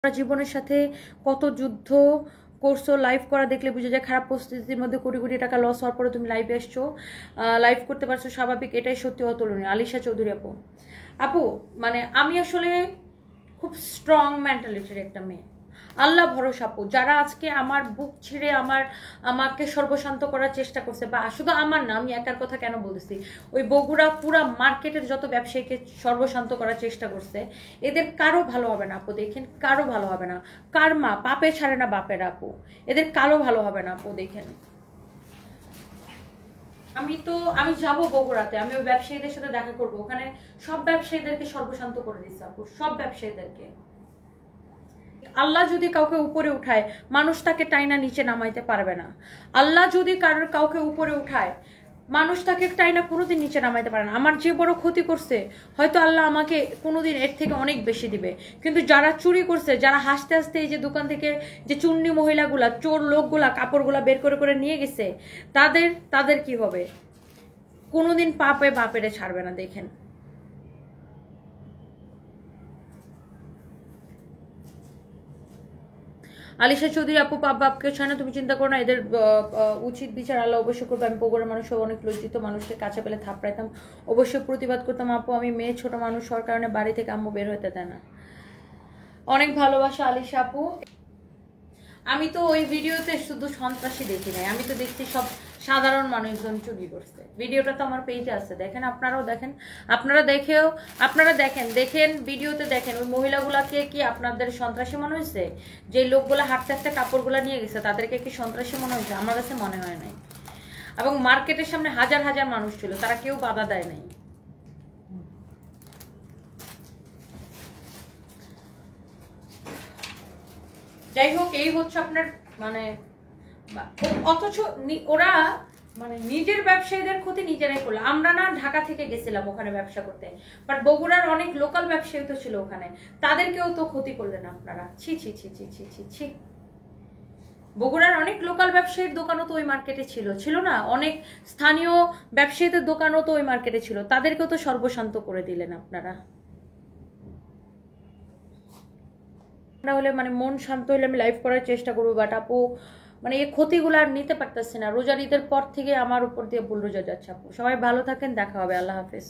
তোমার জীবনের সাথে কত যুদ্ধ করছো, লাইভ করা দেখলে বুঝে যায় খারাপ পরিস্থিতির মধ্যে কোটি কোটি টাকা লস হওয়ার পরে তুমি লাইভে এসছো, লাইভ করতে পারছো, স্বাভাবিক, এটাই সত্যি অতুলনীয়। আলিশা চৌধুরী আপু, আপু মানে আমি আসলে খুব স্ট্রং মেন্টালিটির একটা মেয়ে, আল্লাহ ভরসা আপু। যারা আজকে আমার বুক ছিঁড়ে আমাকে সর্বশান্ত করার চেষ্টা করছে, বা শুধু আমার না, আমি একার কথা কেন বলতেছি, ওই বগুড়া পুরা মার্কেটের যত ব্যবসায়ীকে সর্বশান্ত করার চেষ্টা করছে, এদের কারো ভালো হবে না আপু, দেখেন কারো ভালো হবে না। কার মা পাপে ছাড়ে না বাপের আপু, এদের কারো ভালো হবে না আপু, দেখেন। আমি যাবো বগুড়াতে, আমি ওই ব্যবসায়ীদের সাথে দেখা করবো, ওখানে সব ব্যবসায়ীদেরকে সর্বশান্ত করে দিচ্ছে আপু, সব ব্যবসায়ীদেরকে। আল্লাহ যদি কাউকে উপরে উঠায়, মানুষ তাকে টাইনা নিচে নামাইতে পারবে না। আল্লাহ যদি কাউকে উপরে উঠায়, মানুষ তাকে টাইনা কোনোদিন নিচে নামাইতে পারে না। আমার যে বড় ক্ষতি করছে, হয়তো আল্লাহ আমাকে কোনোদিন এর থেকে অনেক বেশি দিবে, কিন্তু যারা চুরি করছে, যারা হাসতে হাসতে এই যে দোকান থেকে যে চুন্নি মহিলাগুলা, চোর লোকগুলা কাপড়গুলা বের করে করে নিয়ে গেছে, তাদের কি হবে? কোনোদিন পাপে বাপেরে ছাড়বে না, দেখেন। আলিশা চৌধুরী আপু, পাপ বাপকে ছাড় না, তুমি চিন্তা করো না, এদের উচিত বিচার আল্লাহ অবশ্যই করবে। আমি বগুড়ার মানুষ, অনেক লজ্জিত, মানুষকে কাছে পেলে থাপড়াইতাম, অবশ্যই প্রতিবাদ করতাম আপু। আমি মেয়ে, ছোট মানুষ, হওয়ার কারণে বাড়ি থেকে আম্মু বের হতে দেয় না। অনেক ভালোবাসা আলিশা আপু। আমি তো ওই ভিডিওতে শুধু সন্ত্রাসী দেখি নাই, আমি তো দেখছি সব সাধারণ মানুষজন চুরি করছে। ভিডিওটা তো আমার পেজে আছে, দেখেন, আপনারাও দেখেন, আপনারা দেখেন ভিডিওতে দেখেন, ওই মহিলাগুলাকে কি আপনাদের সন্ত্রাসী মনে হয়েছে? যে লোকগুলা হাঁটতে হাঁটতে কাপড়গুলা নিয়ে গেছে, তাদেরকে কি সন্ত্রাসী মনে হয়েছে? আমার কাছে মনে হয় নাই। এবং মার্কেটের সামনে হাজার হাজার মানুষ ছিল, তারা কেউ বাধা দেয় নাই। যাই হোক, এই হচ্ছে আপনার মানে, অথচ ওরা মানে নিজের ব্যবসায়ীদের ক্ষতি নিজেরাই করলো। আমরা না ঢাকা থেকে গেছিলাম ওখানে ব্যবসা করতে, বাট বগুড়ার অনেক লোকাল ব্যবসায়ী তো ছিল ওখানে, তাদেরকেও তো ক্ষতি করলেন আপনারা। ছি ছি ছি ছি ছি ছি ছি। বগুড়ার অনেক লোকাল ব্যবসায়ীর দোকানও তো ওই মার্কেটে ছিল না? অনেক স্থানীয় ব্যবসায়ীদের দোকানও তো ওই মার্কেটে ছিল, তাদেরকেও তো সর্বশান্ত করে দিলেন আপনারা। হলে মানে মন শান্ত হলে আমি লাইভ করার চেষ্টা করবো, বাট আপু মানে এই ক্ষতিগুলো আর নিতে পারতেছি না। রোজার ঈদের পর থেকে আমার উপর দিয়ে বুলডোজার যাচ্ছে আপু। সবাই ভালো থাকেন, দেখা হবে, আল্লাহ হাফেজ।